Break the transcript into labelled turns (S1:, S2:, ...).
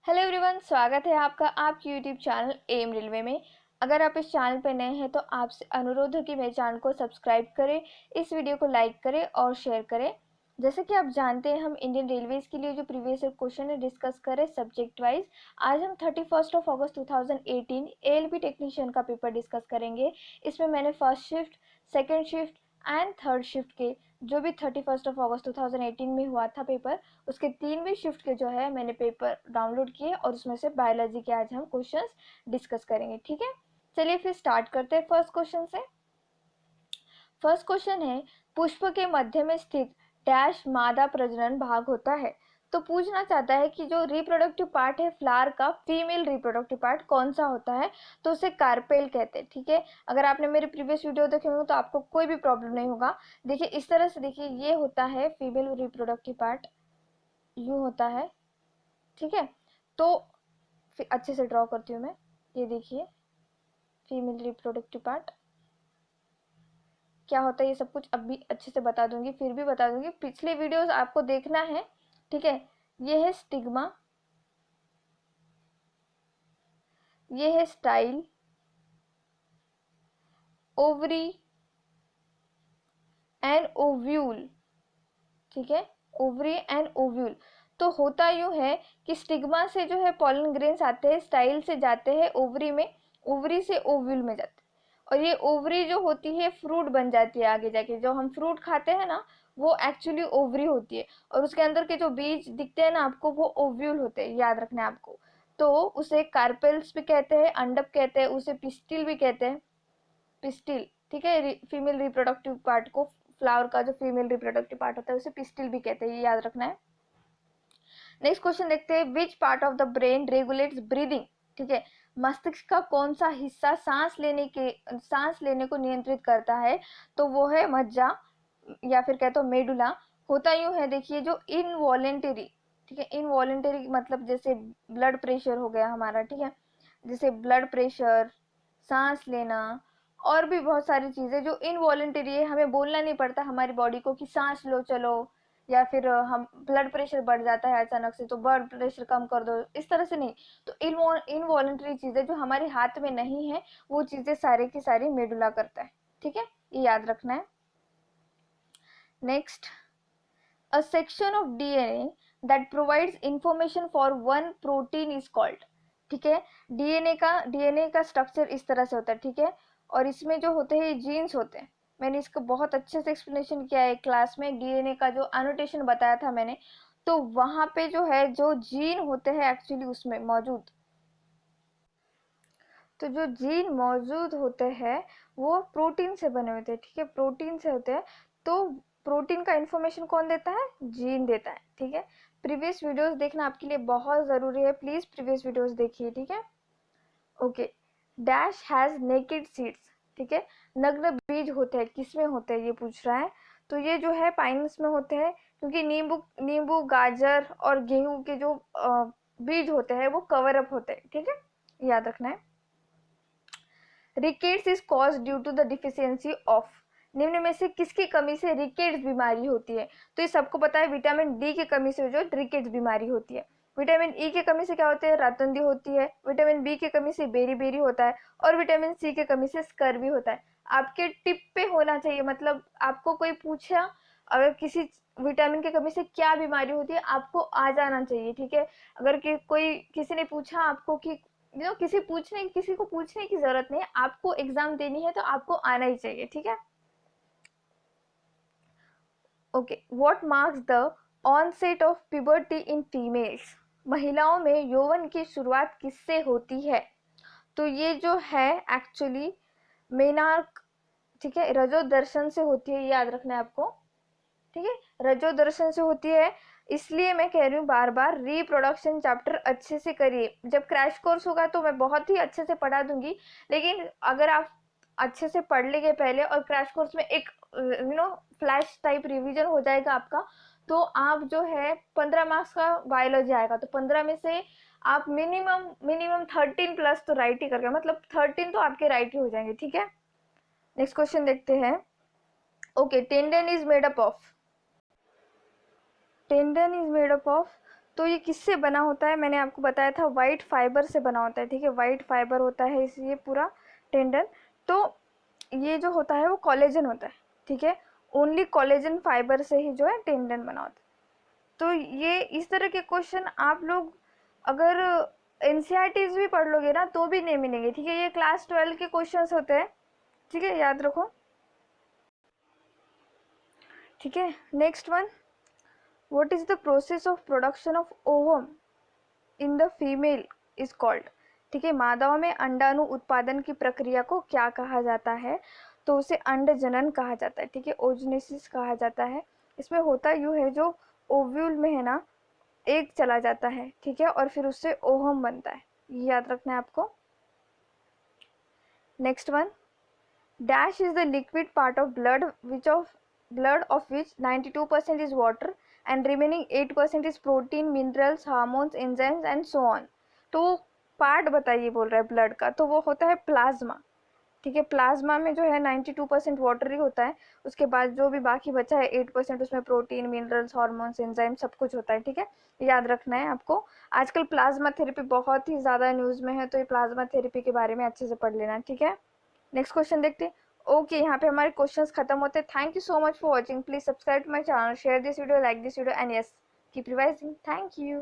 S1: Hello everyone, स्वागत है आपका आपके यूट्यूब चैनल एम रेलवे में। अगर आप इस चैनल पर नए हैं तो आपसे अनुरोध है कि मेरे चैनल को सब्सक्राइब करें, इस वीडियो को लाइक करें और शेयर करें। जैसे कि आप जानते हैं, हम इंडियन रेलवेज के लिए जो प्रीवियस ईयर क्वेश्चन है डिस्कस करें सब्जेक्ट वाइज। आज हम 31 अगस्त 2018 एएलपी टेक्नीशियन का पेपर डिस्कस करेंगे। इसमें मैंने first shift, second shift and third shift के जो भी 31 अगस्त 2018 में हुआ था पेपर, उसके 3 भी शिफ्ट के जो है मैंने पेपर डाउनलोड किए और उसमें से बायोलॉजी के आज हम क्वेश्चंस डिस्कस करेंगे। ठीक है, चलिए फिर स्टार्ट करते हैं फर्स्ट क्वेश्चन से। फर्स्ट क्वेश्चन है, पुष्प के मध्य में स्थित डैश मादा प्रजनन भाग होता है। तो पूछना चाहता है कि जो रिप्रोडक्टिव पार्ट है फ्लावर का, फीमेल रिप्रोडक्टिव पार्ट कौन सा होता है, तो उसे कार्पेल कहते हैं। ठीक है, अगर आपने मेरे प्रीवियस वीडियो देखे होंगे तो आपको कोई भी प्रॉब्लम नहीं होगा। देखिए इस तरह से, देखिए ये होता है फीमेल रिप्रोडक्टिव पार्ट, यूँ होता है। ठीक है, तो फिर अच्छे से ड्रॉ करती हूँ मैं। ये देखिए फीमेल रिप्रोडक्टिव पार्ट क्या होता है, ये सब कुछ अब भी अच्छे से बता दूंगी, फिर भी बता दूंगी, पिछले वीडियोस आपको देखना है। ठीक है, ये है स्टिग्मा, ये है स्टाइल, ओवरी एंड ओव्यूल। ठीक है, ओवरी एंड ओव्यूल। तो होता यूं है कि स्टिग्मा से जो है पॉलन ग्रेन्स आते हैं, स्टाइल से जाते हैं ओवरी में, ओवरी से ओव्यूल में जाते हैं, और ये ओवरी जो होती है फ्रूट बन जाती है आगे जाके। जो हम फ्रूट खाते हैं ना, वो एक्चुअली ओवरी होती है, और उसके अंदर के जो बीज दिखते हैं ना आपको, वो ओव्यूल होते हैं, याद रखना है आपको। तो उसे कार्पेल्स भी कहते हैं, अंडप कहते हैं, उसे पिस्टिल भी कहते हैं, पिस्टिल। ठीक है, फीमेल रिप्रोडक्टिव पार्ट को, फ्लावर का जो फीमेल रिप्रोडक्टिव पार्ट होता है उसे पिस्टिल भी कहते हैं, ये याद रखना है। नेक्स्ट क्वेश्चन देखते हैं, which part of the brain regulates breathing. ठीक है, मस्तिष्क का कौन सा हिस्सा सांस लेने को नियंत्रित करता है, तो वो है मज्जा, या फिर कहते हो मेडुला। होता यूं है, देखिए जो इनवॉलेंटरी, ठीक है, इनवॉलेंटरी मतलब जैसे ब्लड प्रेशर हो गया हमारा, ठीक है, जैसे ब्लड प्रेशर, सांस लेना, और भी बहुत सारी चीजें जो इनवॉलेंटरी है, हमें बोलना नहीं पड़ता हमारी बॉडी को कि सांस लो चलो, या फिर हम ब्लड प्रेशर बढ़ जाता है अचानक से तो ब्लड प्रेशर कम कर दो, इस तरह से नहीं। तो इनवॉलेंटरी चीजें जो हमारे हाथ में नहीं है, वो चीजें सारे की सारी मेडुला करता है। ठीक है, ये याद रखना है। Next, a section of DNA that provides information for one protein is called। ठीक है, डीएनए का स्ट्रक्चर इस तरह से होता है। ठीक है, और इसमें जो होते हैं जीन्स होते हैं, मैंने इसका बहुत अच्छे से एक्सप्लेनेशन किया है क्लास में, डीएनए का जो एनोटेशन बताया था मैंने, तो वहां पे जो है जो जीन होते हैं एक्चुअली उसमें मौजूद, तो जो जीन मौजूद होते हैं वो प्रोटीन से बने होते हैं। ठीक है, प्रोटीन से होते हैं। तो प्रोटीन का इंफॉर्मेशन कौन देता है, जीन देता है। ठीक है, प्रीवियस वीडियोस देखना आपके लिए बहुत ज़रूरी है, प्लीज़ प्रीवियस वीडियोस देखिए। ठीक है, okay. Dash has naked seeds. ठीक है, नग्न बीज होते हैं, किस में होते हैं ये पूछ रहा है। तो ये जो है पाइनस में होते हैं, क्योंकि नींबू गाजर और गेहूं के जो बीज होते हैं वो कवर अप होते हैं। ठीक है, याद रखना है। Rickets is cause due to the deficiency of, निम्न में से किसकी कमी से रिकेट्स बीमारी होती है। तो ये सबको पता है, विटामिन डी की कमी से जो रिकेट्स बीमारी होती है। विटामिन ई की कमी से क्या होती है, रातंदी होती है। विटामिन बी की कमी से बेरी बेरी होता है, और विटामिन सी की कमी से स्कर्वी होता है। आपके टिप पे होना चाहिए, मतलब आपको कोई पूछा अगर किसी विटामिन की कमी से क्या बीमारी होती है, आपको आ जाना चाहिए। ठीक है, अगर कोई किसी ने पूछा आपको कि किसी को पूछने की जरूरत नहीं, आपको एग्जाम देनी है तो आपको आना ही चाहिए। ठीक है, okay. What marks the onset of puberty in females, महिलाओं में यौवन की शुरुआत किससे होती है। तो ये जो है एक्चुअली मेनार्क, ठीक है, रजो दर्शन से होती है, ये याद रखना है आपको। ठीक है, रजो दर्शन से होती है, इसलिए मैं कह रही हूँ बार बार रिप्रोडक्शन चैप्टर अच्छे से करिए। जब क्रैश कोर्स होगा तो मैं बहुत ही अच्छे से पढ़ा दूंगी, लेकिन अगर आप अच्छे से पढ़ लेंगे पहले और क्रैश कोर्स में एक फ्लैश टाइप रिवीजन हो जाएगा आपका, तो आप जो है 15 मार्क्स का बायोलॉजी आएगा, तो 15 में से आप मिनिमम 13+ तो राइट ही करके, मतलब 13 तो आपके राइट ही हो जाएंगे। ठीक है, नेक्स्ट क्वेश्चन देखते हैं। Okay, tendon is made up of, tendon is made up of तो ये किससे बना होता है, मैंने आपको बताया था वाइट फाइबर से बना होता है, ठीक है, वाइट फाइबर होता है इसलिए पूरा टेंडन। तो ये जो होता है वो कोलेजन होता है, ठीक है, ओनली कोलेजन फाइबर से ही जो है टेंडन बना होता है। तो ये इस तरह के क्वेश्चन आप लोग अगर एनसीईआरटीज भी पढ़ लोगे ना तो भी नहीं मिलेंगे, ठीक है, ये क्लास 12 के क्वेश्चंस होते हैं, ठीक है, याद रखो, ठीक है। Next one, what is the process of production of ovum in the female is called, ठीक है, मादाओं में अंडाणु उत्पादन की प्रक्रिया को क्या कहा जाता है, तो उसे अंड जनन कहा जाता है, ठीक है, ओजनेसिस कहा जाता है। इसमें होता यूँ है, जो ओव्यूल में है ना एग चला जाता है, ठीक है, और फिर उससे ओहम बनता है, ये याद रखना है आपको। Next one, dash is the liquid part of blood of which 92% is water and remaining 8% is protein, minerals, hormones, enzymes and so on। तो पार्ट बताइए बोल रहा है ब्लड का, तो वो होता है प्लाज्मा, ठीक है, प्लाज्मा में जो है 92% वाटर ही होता है, उसके बाद जो भी बाकी बचा है 8% उसमें प्रोटीन, मिनरल्स, हार्मोन्स, एंजाइम सब कुछ होता है, ठीक है, याद रखना है आपको। आजकल प्लाज्मा थेरेपी बहुत ही ज़्यादा न्यूज़ में है, तो ये प्लाज्मा थेरेपी के बारे में अच्छे से पढ़ लेना, ठीक है। नेक्स्ट क्वेश्चन देखते हैं। ओके, यहाँ पे हमारे क्वेश्चंस खत्म होते हैं। Thank you so much for watching, please subscribe to my channel, share this video, like this video and yes keep revising. Thank you.